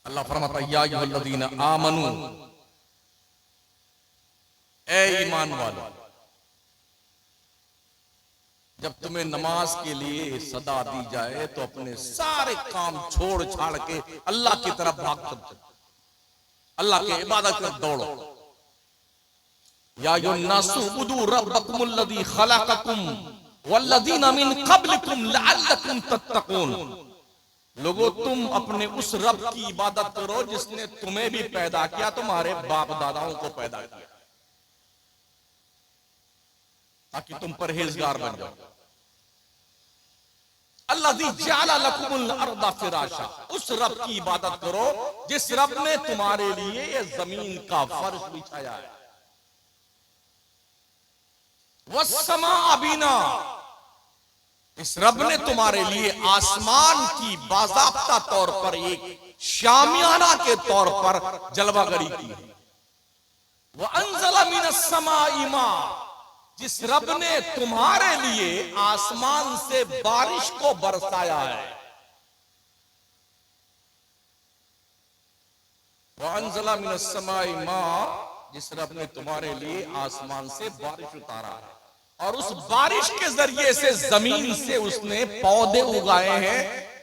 अल्लाह फरमाता है या अय्युहल्लज़ीना आमनू, ए ईमान वालो, जब तुम्हें नमाज के लिए सदा दी जाए तो अपने सारे काम छोड़ छाड़ के अल्लाह की तरफ भाग कर अल्लाह की इबादत कर दौड़ो। या अय्युहन्नासु उबुदू रब्बकुमुल्लज़ी खलक़कुम वल्लज़ीना मिन क़ब्लिकुम लअल्लकुम तत्तक़ून। लोगों, तुम अपने उस रब की इबादत करो जिसने तुम्हें भी पैदा किया, तुम्हारे बाप दादाओं को पैदा किया, ताकि तुम परहेजगार बन जाओ। अल्लाज़ी जअला लकुमुल अर्दा फिराशा, उस रब की इबादत करो जिस रब ने तुम्हारे लिए ये जमीन का फर्श बिछाया है। वस्समा बिना, इस रब ने तुम्हारे लिए आसमान की बाज़ाब्ता तौर पर एक शामियाना के तौर पर जलवागरी की है। व अंज़ला मिनस समाई मा, जिस रब ने तुम्हारे लिए आसमान से बारिश को बरसाया है। व अंज़ला मिनस समाई मा, जिस रब ने तुम्हारे लिए आसमान से बारिश उतारा है और उस बारिश के जरिए से जमीन से उसने पौधे उगाए हैं,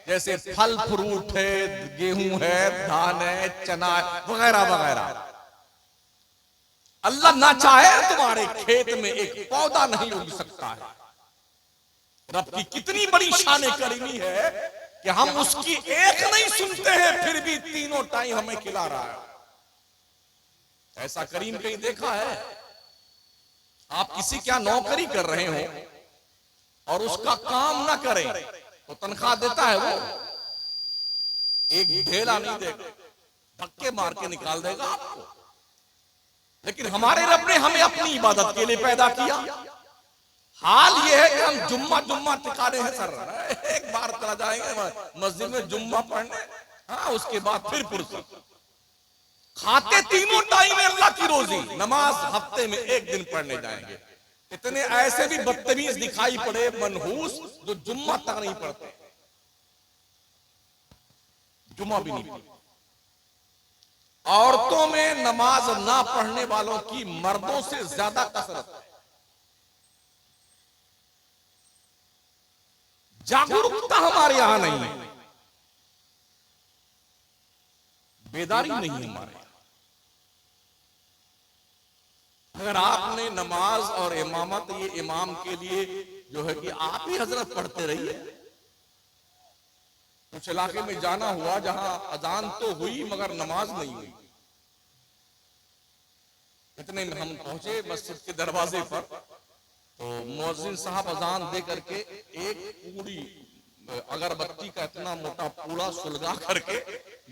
जैसे फल फ्रूट है, गेहूं है, धान है, चना है, वगैरह वगैरह। अल्लाह ना चाहे तुम्हारे खेत में एक पौधा नहीं उग सकता है। रब की कितनी बड़ी शान करीमी है कि हम उसकी एक नहीं सुनते हैं, फिर भी तीनों टाइम हमें खिला रहा है। ऐसा करीम कहीं देखा है? आप किसी क्या नौकरी कर रहे हो और उसका काम ना करें तो तनख्वाह देता है वो? एक ढेला नहीं देगा, धक्के मार के निकाल देगा आपको। लेकिन हमारे रब ने हमें अपनी इबादत के लिए पैदा किया। हाल ये है कि हम जुम्मा जुम्मा टिकाने हैं सर, एक बार चला जाएंगे मस्जिद में जुम्मा पढ़ने, हाँ, उसके बाद फिर फुर्सत। खाते तीनों टाइम में अल्लाह की रोजी, नमाज हफ्ते में एक दिन पढ़ने जाएंगे। इतने ऐसे भी बदतमीज दिखाई पड़े, मनहूस, जो जुम्मा तक नहीं पढ़ते, जुम्मा भी नहीं पढ़ते। औरतों में नमाज ना पढ़ने वालों की मर्दों से ज्यादा कसरत है। जागरूकता हमारे यहां नहीं है, बेदारी नहीं है हमारे। अगर आपने नमाज और इमामत, ये इमाम के लिए जो है कि आप ही हजरत पढ़ते रहिए। कुछ इलाके में जाना हुआ जहां अजान तो हुई मगर नमाज नहीं हुई। इतने में हम पहुंचे मस्जिद के दरवाजे पर, तो मुअज्जिन साहब अजान दे करके एक पूरी अगरबत्ती का इतना मोटा पूरा सुलगा करके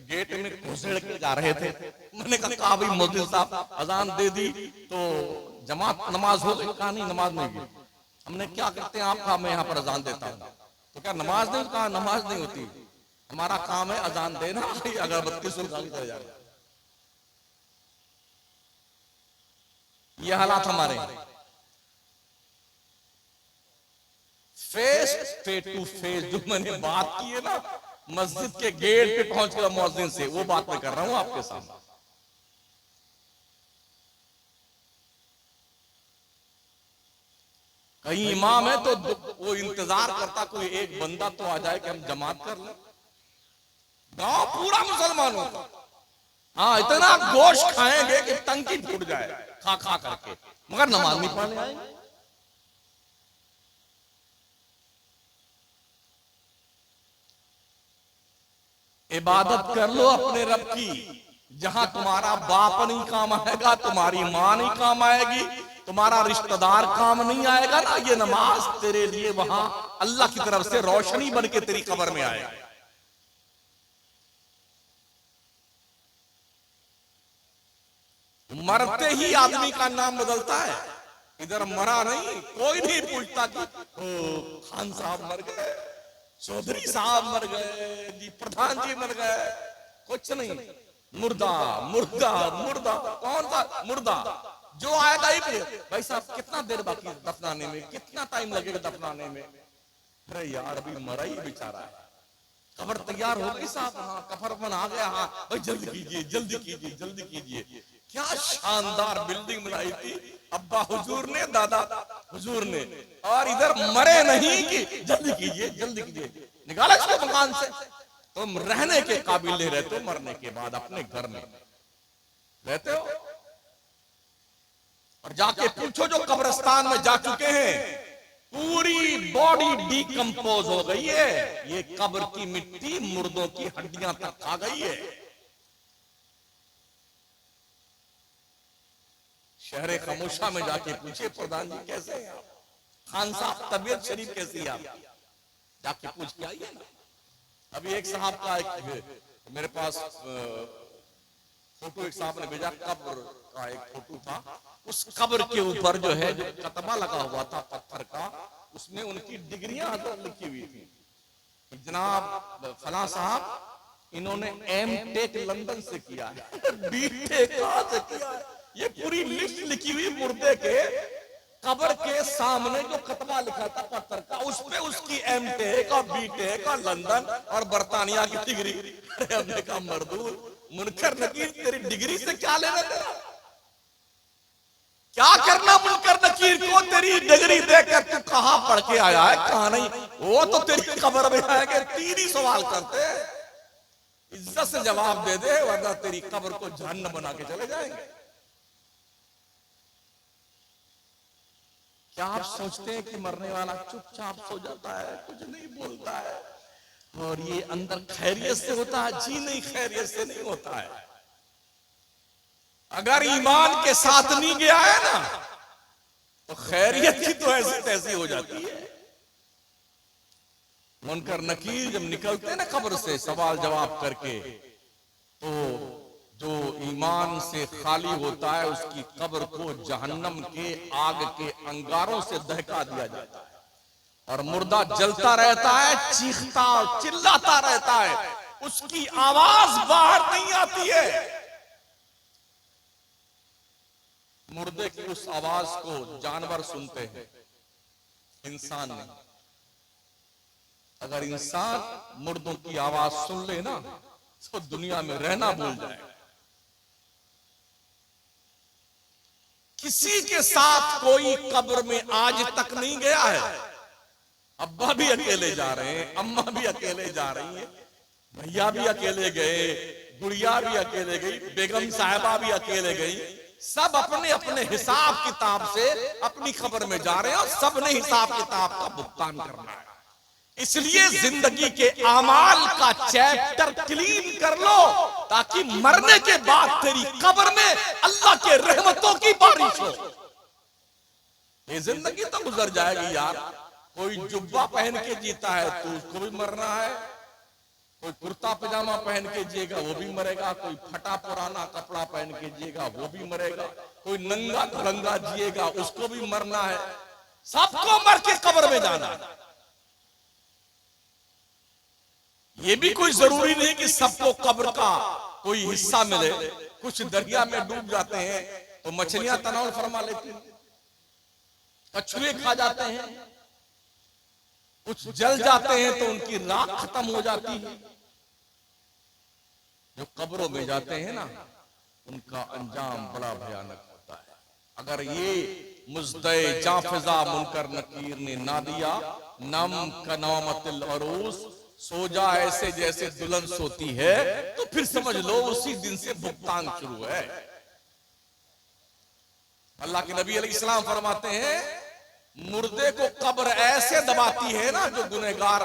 गेट में घुसेड़ के जा रहे थे। मैंने कहा भाई मुअज्जिन साहब अजान दे दी तो जमात नमाज हो गई? कहा नहीं, नमाज नहीं हुई। हमने क्या करते हैं, आप कहा मैं यहाँ पर अजान देता हूँ। तो क्या नमाज नहीं? कहा नमाज नहीं होती, हमारा काम है अजान देना, अगरबत्ती सुलगा के चले जाएगा। ये हालात हमारे फेस टू फेस जो मैंने बात की है ना, मस्जिद के गेट पे पहुंच कर मुअज्जिन से, वो बात मैं कर रहा हूं आपके सामने। कहीं इमाम है तो वो इंतजार करता कोई एक बंदा तो आ जाए कि हम जमात कर लें। गांव पूरा मुसलमानों का, हाँ, इतना गोश्त खाएंगे कि टंकी फूट जाए खा खा करके, मगर नमाज नहीं पढ़ने आएंगे। इबादत कर लो अपने रब की, जहां तुम्हारा बाप नहीं काम आएगा, तुम्हारी मां नहीं काम आएगी, तुम्हारा रिश्तेदार काम नहीं आएगा ना, ये नमाज तेरे लिए वहां अल्लाह की तरफ से रोशनी बन के तेरी कब्र में आएगा। मरते ही आदमी का नाम बदलता है, इधर मरा नहीं, कोई नहीं पूछता कि ओ खान साहब मर गए, चौधरी साहब मर गए जी, प्रधान जी मर गए, कुछ नहीं। मुर्दा मुर्दा मुर्दा, कौन सा मुर्दा? जो आएगा ही भाई साहब कितना देर बाकी दफनाने में, कितना टाइम लगेगा दफनाने में? अरे यार अभी मरा ही बेचारा है, कब्र तैयार हो गई साहब, हाँ कफर बना गया, हाँ भाई जल्दी कीजिए जल्दी कीजिए जल्दी कीजिए। क्या शानदार बिल्डिंग बनाई थी अब्बा हुजूर ने, दादा हुजूर ने, और इधर मरे नहीं कि जल्दी कीजिए जल्दी कीजिए, निकाला इसको मकान से। तुम रहने के काबिल नहीं रहते हो, मरने के बाद अपने घर में रहते हो। और जाके पूछो जो कब्रिस्तान में जा चुके हैं, पूरी बॉडी डिकम्पोज हो गई है, ये कब्र की मिट्टी मुर्दों की हड्डियां तक खा गई है। शहरे खामोशा में जाके पूछे प्रधान जी कैसे हैं आप, खान साहब तबीयत शरीफ कैसी है आप, जाके पूछ के आइए ना। अभी एक साहब का एक मेरे पास फोटो एक साहब ने भेजा, कब्र का एक फोटो था, उस कब्र के ऊपर जो है जो कतबा लगा हुआ था पत्थर का, उसमें उनकी डिग्रियां लिखी हुई थी। जनाब फला साहब इन्होंने एम.टेक लंदन से किया है, बी.टेक कहां से किया है, ये पूरी लिस्ट लिखी हुई मुर्दे के कब्र के सामने जो कतबा लिखा था पत्थर का, उस पे उसकी एम.टेक और बी.टेक और लंदन और बर्तानिया की डिग्री। अरे हमने कहा मर्दूर मुनकर नकीर तेरी डिग्री से क्या लेना तेरा, क्या करना मुनकर नकीर को तेरी डिग्री देकर, तू कहां पढ़ के आया है कहां नहीं, वो तो तेरी कब्र में आएंगे तीन ही सवाल करते हैं, इज्जत से जवाब दे दे वरना तेरी कब्र को जहन्नम बना के चले जाएंगे। क्या आप सोचते हैं कि मरने वाला चुपचाप सो जाता है, कुछ नहीं बोलता है और ये अंदर खैरियत से होता है? जी नहीं, खैरियत से नहीं होता है। अगर ईमान के साथ नहीं गया है ना तो खैरियत की तो ऐसी तैसी हो जाती है। मुनकर नकीर जब निकलते हैं ना कब्र से सवाल जवाब करके, तो जो ईमान से खाली होता है उसकी कब्र को जहन्नम के आग के अंगारों से दहका दिया जाता है और मुर्दा जलता रहता है, चीखता और चिल्लाता रहता है, उसकी आवाज बाहर नहीं आती है। मुर्दे की उस आवाज को जानवर सुनते हैं, इंसान नहीं। अगर इंसान मुर्दों की आवाज सुन ले ना तो दुनिया में रहना भूल जाए। किसी के साथ कोई कब्र में आज तक नहीं गया है। अब्बा भी अकेले जा रहे हैं, अम्मा भी अकेले जा रही है, भैया भी अकेले गए, गुड़िया भी अकेले गई, बेगम साहिबा भी अकेले गई, सब अपने अपने हिसाब किताब से अपनी खबर में जा रहे हैं और सब ने हिसाब किताब का भुगतान करना है। इसलिए जिंदगी के आमाल का चैप्टर क्लीन कर लो ताकि मरने के बाद तेरी कब्र में अल्लाह के रहमतों की बारिश हो। ये जिंदगी तो गुजर जाएगी यार। कोई जुब्बा पहन के जीता है तो उसको भी मरना है, कोई कुर्ता पजामा पहन के जिएगा वो भी मरेगा, कोई फटा पुराना कपड़ा पहन के जिएगा वो भी मरेगा, कोई नंगा धड़ंगा जिएगा उसको भी मरना है। सबको मर के कब्र में जाना है। ये भी कोई जरूरी नहीं कि सबको कब्र का कोई हिस्सा मिले। कुछ दरिया में डूब जाते हैं तो मछलियां तनाव फरमा लेती हैं, कछुए खा जाते हैं, कुछ जल जाते हैं तो उनकी राख खत्म हो जाती है। जो कब्रों में जाते हैं ना उनका अंजाम बड़ा भयानक होता है। अगर ये मुज़्दे जाफिजा मुनकर नकीर ने ना दिया, नम कनामतिल अरूस, सो जा ऐसे जैसे दुल्हन सोती है, तो फिर समझ लो उसी दिन से भुगतान शुरू है। अल्लाह के नबी अलैहिस्सलाम फरमाते हैं मुर्दे को कब्र ऐसे दबाती है ना, जो गुनहगार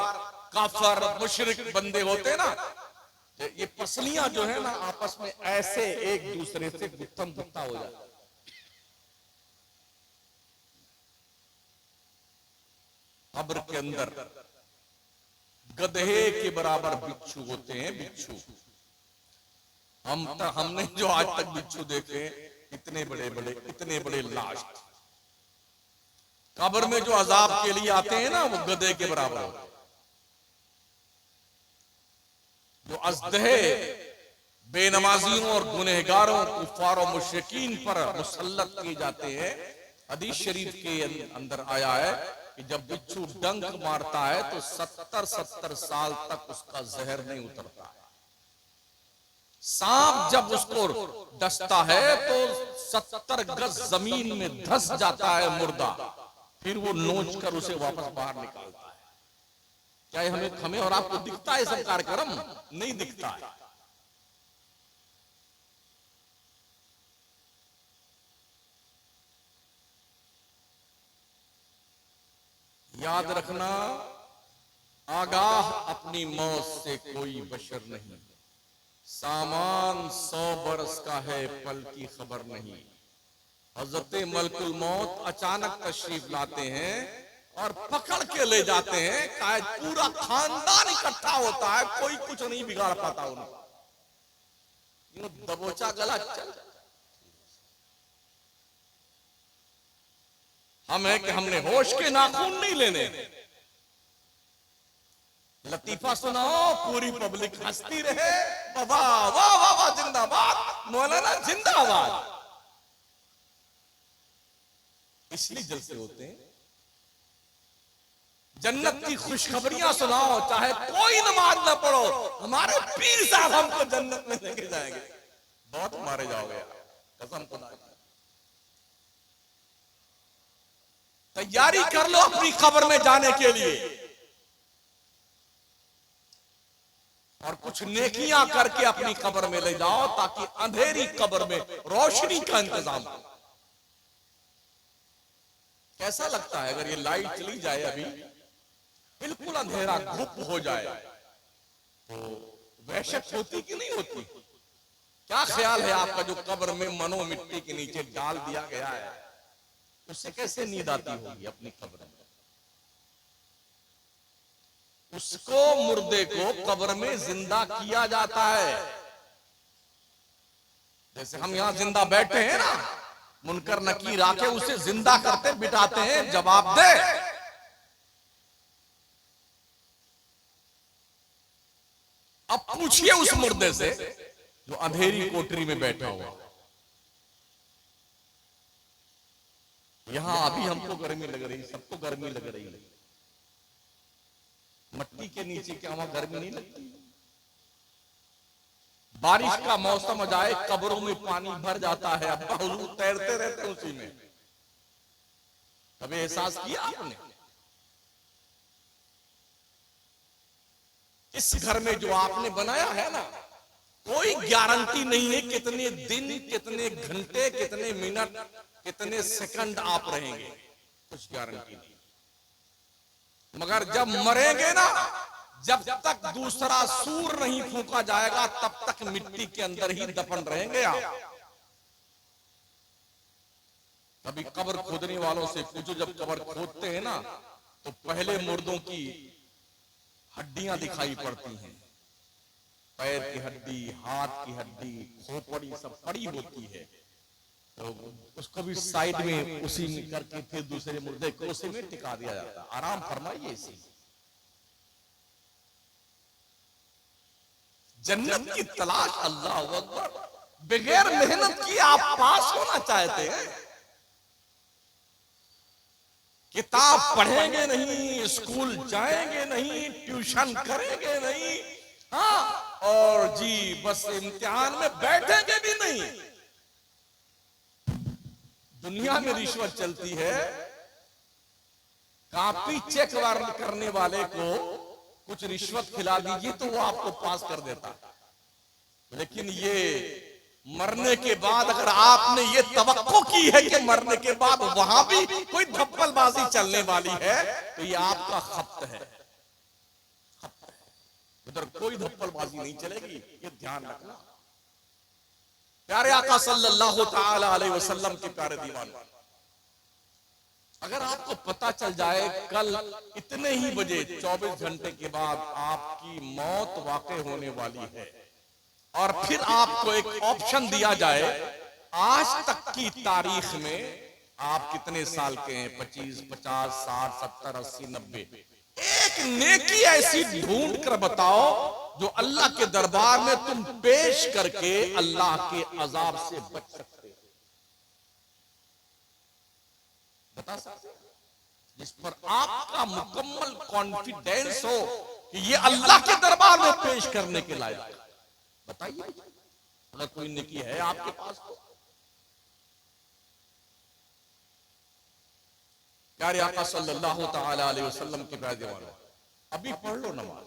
काफिर मुशरिक बंदे होते हैं ना, ये पसलियां जो है ना आपस में ऐसे एक दूसरे से गुत्थम गुत्था हो जाता है। कब्र के अंदर गधे के बराबर बिच्छू होते हैं, बिच्छू। हमने जो आज तक बिच्छू देखे इतने बड़े बड़े, इतने बड़े लाश। कब्र में जो अजाब के लिए आते हैं ना वो गधे के बराबर होते हैं। जो अज़दहे बेनमाजियों और गुनहगारों कुफार और मुशरिकीन पर मुसल्लत किए जाते हैं, हदीस शरीफ के अंदर आया है कि जब बिच्छू डंक मारता है तो 70-70 साल तक उसका जहर नहीं उतरता है। सांप जब उसको डसता है तो 70 गज जमीन में धंस जाता है मुर्दा, फिर वो नोच कर उसे वापस बाहर निकालता है। क्या हमें और आपको दिखता है सब कार्यक्रम? नहीं दिखता है। याद रखना, आगाह अपनी मौत से कोई बशर नहीं, सामान 100 बरस का है पल की खबर नहीं। हजरत मलकुल मौत अचानक तशरीफ लाते हैं और पकड़ के ले जाते हैं। शायद पूरा खानदान इकट्ठा होता है, कोई कुछ नहीं बिगाड़ पाता उनको। यूं दबोचा गला चल। हम है कि हमने होश के नाखून नहीं लेने। लतीफा सुनाओ, पूरी पब्लिक हंसती रहे, वाह वाह वाह वाह, जिंदाबाद मौलाना जिंदाबाद। इसलिए जलसे होते हैं। जन्नत की खुशखबरियां सुनाओ, चाहे कोई नमाज ना पढ़ो, हमारे पीर साहब हमको जन्नत में लेके जाएंगे। बहुत मारे जाओगे कसम खुदा की। तैयारी कर लो अपनी कब्र में जाने के लिए, और कुछ नेकियां करके अपनी कब्र में ले जाओ, ताकि अंधेरी कब्र में रोशनी का इंतजाम हो। कैसा लगता है अगर ये लाइट चली जाए, अभी बिल्कुल अंधेरा गुप्त हो जाए, तो वहशत होती कि नहीं होती? क्या ख्याल है आपका, जो कब्र में मनो मिट्टी के नीचे डाल दिया गया है, उससे कैसे नींद आती होगी अपनी कब्र में? उसको, मुर्दे को कब्र में जिंदा किया जाता है। जैसे हम यहां जिंदा बैठे हैं ना, मुनकर नकीर आके उसे जिंदा करते बिठाते हैं, जवाब दे। अब पूछिए उस मुर्दे से जो अंधेरी कोठरी में बैठा हुआ। यहां अभी हमको गर्मी लग रही, सबको गर्मी लग रही है। मट्टी के नीचे क्या वहां गर्मी नहीं लगती? बारिश का मौसम आ जाए, कब्रों में पानी भर जाता है, अब्बा हुजूर तैरते रहते उसी में। कभी एहसास किया आपने? इस घर में जो आपने बनाया है ना, कोई गारंटी नहीं है कितने दिन, कितने घंटे, कितने मिनट, कितने सेकंड आप रहेंगे, कुछ गारंटी नहीं। मगर जब मरेंगे ना, जब तक दूसरा सूर नहीं फूंका जाएगा, तब तक मिट्टी के अंदर ही दफन रहेंगे आप। कभी कब्र खोदने वालों से पूछो, जब कब्र खोदते हैं ना, तो पहले मुर्दों की हड्डियां दिखाई पड़ती हैं, पैर की हड्डी, हाथ की हड्डी, खोपड़ी सब पड़ी होती है। तो उसको भी साइड में उसी में करके फिर दूसरे मुर्दे को उसी में टिका दिया जाता है। आराम फरमाइए इसी। जन्नत की तलाश, अल्लाह अकबर, बगैर मेहनत की आप पास होना चाहते हैं? किताब पढ़ेंगे नहीं, स्कूल जाएंगे नहीं, ट्यूशन करेंगे नहीं, हाँ, और जी बस इम्तिहान में बैठेंगे भी नहीं। दुनिया में रिश्वत चलती है, कापी चेक करने वाले को कुछ रिश्वत खिला दीजिए तो वो आपको पास कर देता। लेकिन ये मरने के बाद अगर आपने ये तवक्को की है कि मरने के बाद वहां भी कोई धप्पलबाजी चलने वाली है, तो ये आपका खप्त है। उधर कोई धप्पलबाजी नहीं चलेगी, ये ध्यान रखना। प्यारे आका सल्लल्लाहु ताला अलैहि वसल्लम के प्यारे दीवाने, अगर आपको पता चल जाए कल इतने ही बजे 24 घंटे के बाद आपकी मौत वाक़ई होने वाली है, और फिर आपको एक ऑप्शन दिया जाए, आज तक की तारीख में आप कितने साल के हैं, 25, 50, 60, 70, 80, 90, एक नेकी ऐसी ढूंढ कर बताओ जो अल्लाह के दरबार में तुम पेश करके अल्लाह के अजाब से बच सकते हो। बता सकते? जिस पर आपका मुकम्मल कॉन्फिडेंस हो कि ये अल्लाह के दरबार में पेश करने के लायक। बताइए, अगर कोई नेकी है आपके पास तो। प्यारे आका सल्लल्लाहु तआला अलैहि वसल्लम के प्यारे दीवाने, अभी पढ़ लो नमाज,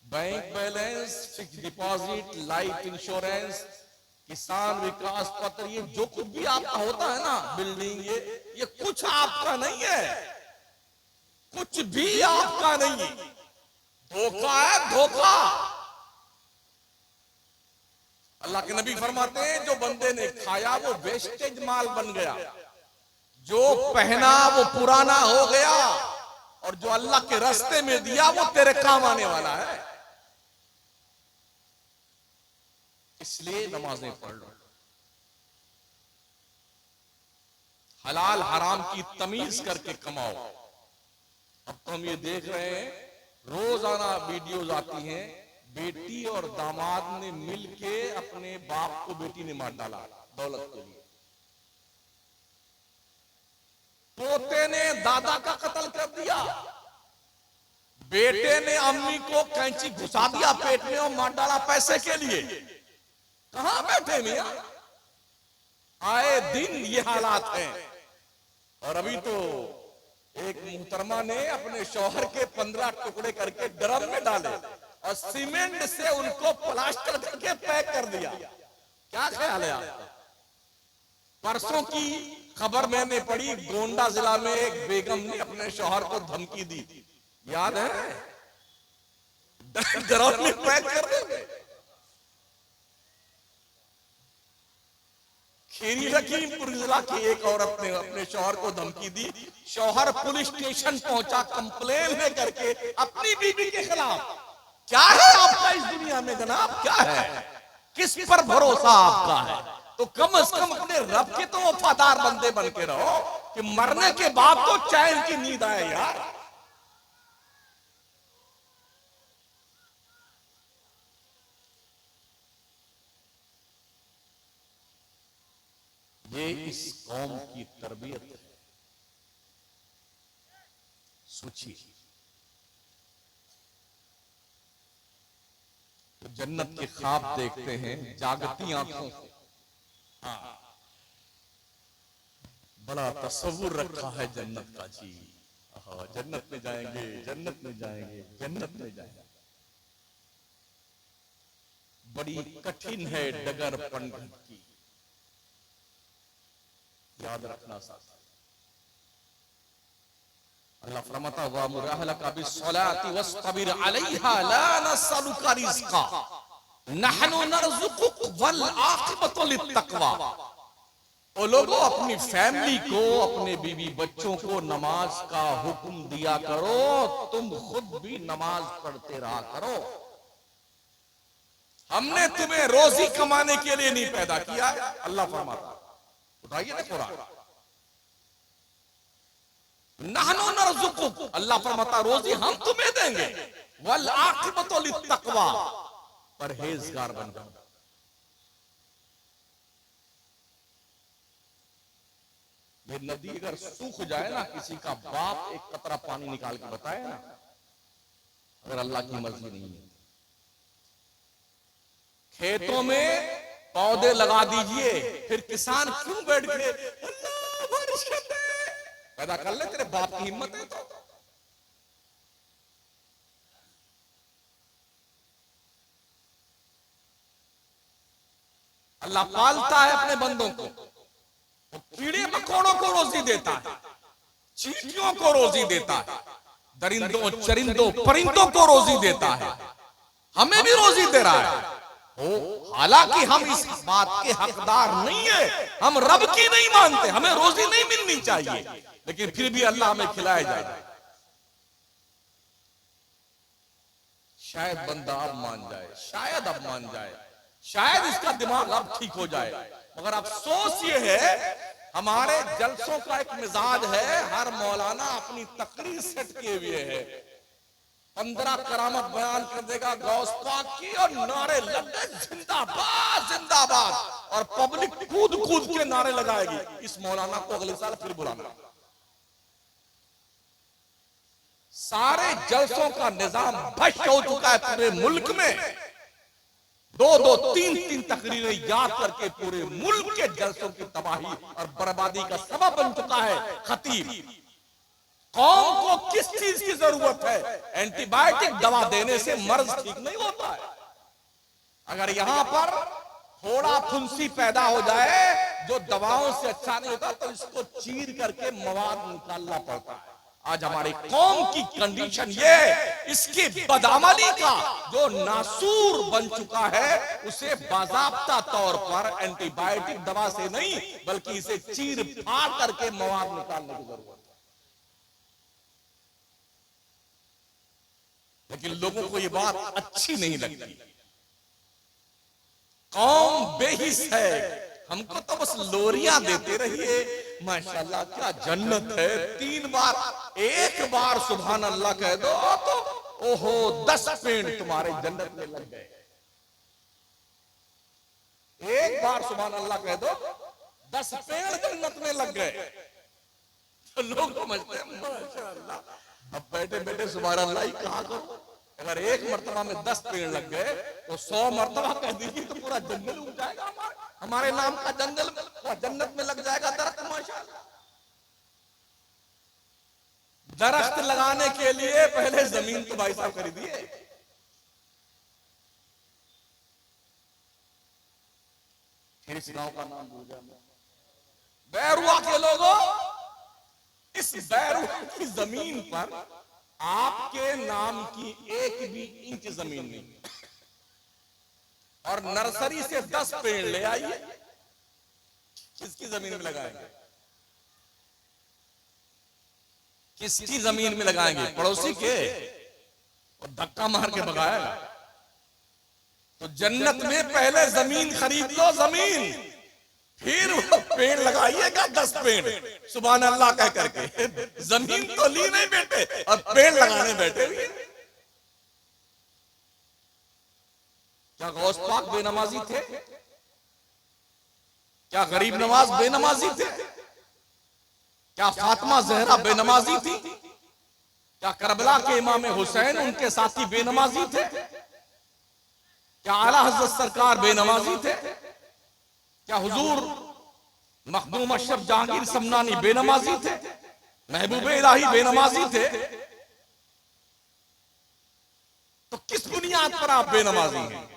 bank balance, fix deposit, life insurance, किसान विकास पत्र, ये जो कुछ भी आपका होता है ना, बिल्डिंग, ये कुछ आपका नहीं है, कुछ भी आपका नहीं है, धोखा है, धोखा। अल्लाह के नबी फरमाते हैं जो बंदे ने खाया वो वेस्टेज माल बन गया, जो पहना वो पुराना हो गया, और जो अल्लाह के रास्ते में दिया वो तेरे काम आने वाला है। इसलिए नमाजें पढ़ लो, हलाल हराम की तमीज करके कमाओ। अब तो हम ये देख रहे हैं, रोजाना वीडियोज आती हैं, बेटी और दामाद ने मिलके अपने बाप को बेटी ने मार डाला दौलत के लिए, पोते ने दादा का कत्ल कर दिया, बेटे ने अम्मी को कैंची घुसा दिया पेट में और मार डाला पैसे के लिए। कहां बैठे मियां? आए दिन ये हालात हैं। और अभी तो एक मुहतरमा ने अपने शौहर के 15 टुकड़े करके ड्रम में डाले और सीमेंट से उनको प्लास्टर करके पैक कर दिया। क्या ख्याल है आपका? परसों की खबर मैंने पढ़ी, गोंडा जिला में एक बेगम ने अपने शौहर को धमकी दी, याद है? ड्रम में पैक कर देंगे। खीरी लखीमपुर जिला की एक औरत ने अपने शौहर को धमकी दी, शौहर पुलिस स्टेशन पहुंचा कंप्लेन है करके अपनी बीवी के खिलाफ। क्या है आपका इस दुनिया में जनाब? क्या है? किस पर भरोसा आपका है? तो कम से कम अपने रब के तो वफादार बंदे बन के रहो कि मरने के बाद तो चैन की नींद आए यार। ये इस कौम की तरबियत है। सोचिए, तो जन्नत के ख्वाब देखते हैं जागती आंखों से। हाँ, बड़ा तस्वुर रखा है जन्नत का जी। जन्नत में जाएंगे, जन्नत में जाएंगे, जन्नत में जाएंगे। बड़ी कठिन है डगर पंडित की, याद रखना साथ। अल्लाह फरमाता हुआ मुराहलका बिस्सलाति वस्तबिर अलैहा ला नसलुका रिज़्का नहनु नरज़ुकुक वल आक़िबतु लित्तक़वा। ओ लोगों, अपनी फैमिली को, अपने बीवी बच्चों को नमाज का हुक्म दिया करो, तुम खुद भी नमाज पढ़ते रहा करो। हमने तुम्हें रोजी कमाने के लिए नहीं पैदा किया, अल्लाह फरमाता। उठाइए ना कुरान, नहनु नरज़ुकुक, अल्लाह फरमाता रोजी हम तुम्हें देंगे, वल आक़िबतु लित्तक़वा, परहेजगार बन जाओ। ये नदी अगर सूख जाए ना, किसी का बाप एक कतरा पानी निकाल के बताए ना, अगर अल्लाह की मर्जी नहीं है। खेतों में पौधे लगा दीजिए, फिर किसान क्यों बैठ के अल्लाह बारिश कर दे, पैदा कर ले, तेरे बाप की हिम्मत है तो। अल्लाह पालता है अपने बंदों को, वो कीड़े मकोड़ों को रोजी देता है, चींटियों को रोजी देता है, दरिंदों चरिंदों परिंदों को रोजी देता है, हमें भी रोजी दे रहा है। हालांकि हम इस बात के हकदार नहीं है, हम रब की नहीं मानते, हमें रोजी नहीं मिलनी चाहिए, लेकिन फिर भी अल्लाह हमें खिलाया जाए। शायद बंदा अब मान जाए, शायद अब मान जाए, शायद इसका दिमाग अब ठीक हो जाए। मगर अफसोस ये है, हमारे जलसों का एक मिजाज है, हर मौलाना अपनी तकरीर सेट किए हुए है, 15 करामत बयान कर देगा गौस पाक की और नारे लगे जिंदाबाद जिंदाबाद, और पब्लिक कूद कूद के नारे लगाएगी। इस मौलाना को अगले साल फिर बुलाना। सारे जलसों का निजाम भ्रष्ट हो चुका है पूरे मुल्क में। दो दो तीन तीन तकरीरें याद करके पूरे मुल्क के जलसों की तबाही और बर्बादी का सबब बन चुका है खतीब। कौम को किस चीज की जरूरत है? एंटीबायोटिक दवा देने से मर्ज ठीक नहीं होता है। अगर यहां पर थोड़ा फुंसी पैदा हो जाए जो दवाओं से अच्छा नहीं होता तो इसको चीर करके मवाद निकालना पड़ता है। आज हमारी कौम की कंडीशन ये, इसकी बदअमली का जो नासूर बन चुका है उसे बाज़ाब्ता तौर पर एंटीबायोटिक दवा से नहीं बल्कि इसे चीर फाड़ करके मवाद निकालने की जरूरत है। लेकिन लोगों को ये बात अच्छी नहीं लगती। कौम बेहिस है, हमको तो बस लोरियां देते रहिए, माशाल्लाह क्या जन्नत है। 3 बार, एक बार सुभान अल्लाह कह दो तो ओहो 10 पेड़ तुम्हारे जन्नत में लग गए। एक बार सुभान अल्लाह कह दो 10 पेड़ जन्नत में लग गए। तो लोग समझते हैं माशाल्लाह अब बैठे बैठे सुभान अल्लाह ही कहा करो। अगर एक मर्तबा में 10 पेड़ लग गए तो 100 मर्तबा कह दीजिए तो पूरा जंगल उग जाएगा। हमारे नाम का जंगल जन्नत में लग जाएगा दरख्त। माशाअल्लाह, दरख्त लगाने के लिए पहले जमीन तो भाई साहब खरीदिए। फिर इस गांव का नाम भूल गया, बैरुआ के लोगों, इस बैरुआ की जमीन पर आपके नाम की 1 भी इंच जमीन नहीं, और नर्सरी से 10 पेड़ ले आइए, किसकी जमीन में लगाएंगे? किसकी जमीन में लगाएंगे? पड़ोसी के, और धक्का मार के भगाएगा। तो जन्नत में पहले जमीन खरीद लो, जमीन, फिर वो पेड़ लगाइएगा 10 पेड़ सुभान अल्लाह कह करके। जमीन तो ली नहीं बेटे और पेड़ लगाने बैठे हुए। क्या गौस पाक बेनमाजी थे? क्या गरीब नवाज बेनमाजी थे? क्या फातिमा जहरा बेनमाजी थी? क्या करबला के इमाम हुसैन उनके साथी बेनमाजी थे? क्या आला हजरत सरकार बेनमाजी थे? क्या हुजूर मखदूम अशरफ जहांगीर समनानी बेनमाजी थे? महबूबे इलाही बेनमाजी थे? तो किस बुनियाद पर आप बेनमाजी हैं?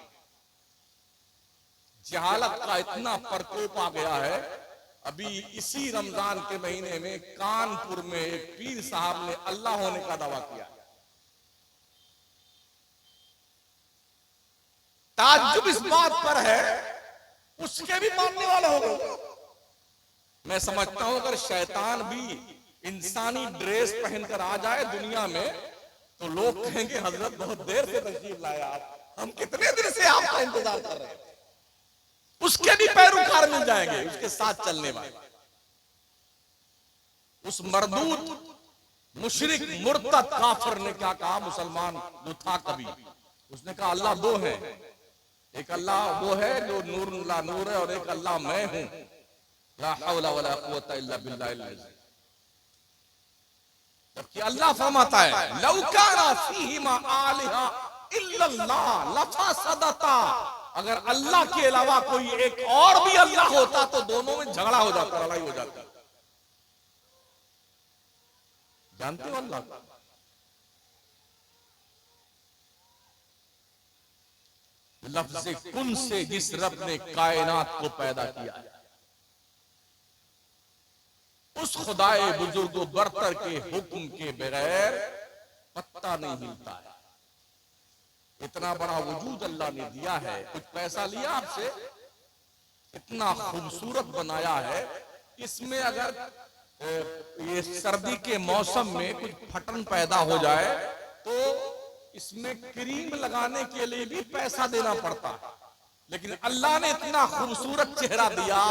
जहालत का इतना प्रकोप आ गया है। अभी इसी रमजान के महीने में कानपुर में एक पीर साहब ने अल्लाह होने का दावा किया। ताज्जुब इस बात पर है उसके भी मानने वाले हो गए। मैं समझता हूं अगर शैतान भी इंसानी ड्रेस पहनकर आ जाए दुनिया में तो लोग कहेंगे हजरत बहुत देर से तशरीफ लाया आप, हम कितने दिन से आपका इंतजार कर रहे हैं। उसके भी पैरोकार मिल जाएंगे, उसके साथ चलने वाले। उस मरदूत मुशरिक मुर्तद काफिर ने क्या कहा? मुसलमान जो था कभी, उसने कहा अल्लाह 2 है, एक अल्लाह वो है जो नूर ला नूर है और एक अल्लाह मैं हूं। ला हौला वला कुव्वता इल्ला बिल्लाहिल अज़ीम। जबकि अल्लाह फरमाता है लौ काना फीहिमा आलिहा इल्लल्लाह लफसदता, अगर अल्लाह के अलावा कोई एक और भी अल्लाह होता तो दोनों में झगड़ा हो जाता, लड़ाई हो जाती। जानते हो अल्लाह को? लफ्ज़ कुन से जिस रब ने कायनात को पैदा किया है, उस खुदाए बुजुर्ग बरतर के हुक्म के बगैर पत्ता नहीं हिलता है। इतना बड़ा वजूद अल्लाह ने दिया है, कुछ पैसा लिया आपसे, इतना खूबसूरत बनाया है। इसमें अगर ये सर्दी के मौसम में कुछ फटन पैदा हो जाए तो इसमें क्रीम लगाने के लिए भी पैसा देना पड़ता है। लेकिन अल्लाह ने इतना खूबसूरत चेहरा दिया,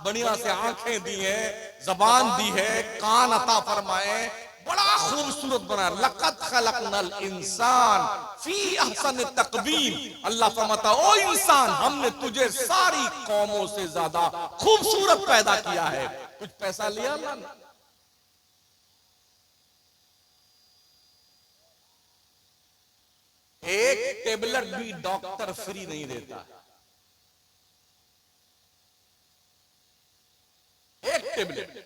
बढ़िया से आंखें दी है, जबान दी है, कान अता फरमाए, बड़ा खूबसूरत बना। लक़द खलक़नल इंसान फी अहसन तक़वीम। अल्लाह फरमाता ओ इंसान, हमने तुझे सारी कौमों से ज्यादा खूबसूरत पैदा किया है। कुछ पैसा लिया अल्लाह ने? एक टेबलेट भी डॉक्टर फ्री नहीं देता। एक टेबलेट।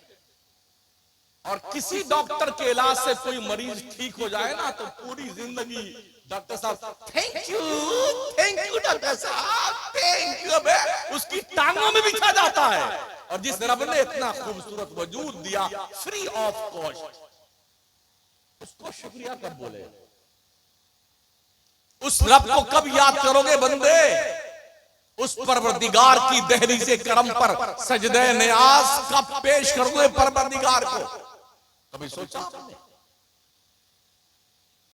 और किसी डॉक्टर के इलाज से कोई मरीज ठीक हो जाए ना तो पूरी जिंदगी डॉक्टर साहब थैंक यू डॉक्टर साहब थैंक यू, उसकी टांगों में बिछा जाता है। और जिस रब ने इतना खूबसूरत वजूद दिया फ्री ऑफ कॉस्ट, उसको शुक्रिया कब बोले? उस रब को कब याद करोगे बंदे? उस परवरदिगार की दहलीज़े करम पर सजदे नियाज कब पेश करोगे परवरदिगार को? कभी सोचा आपने?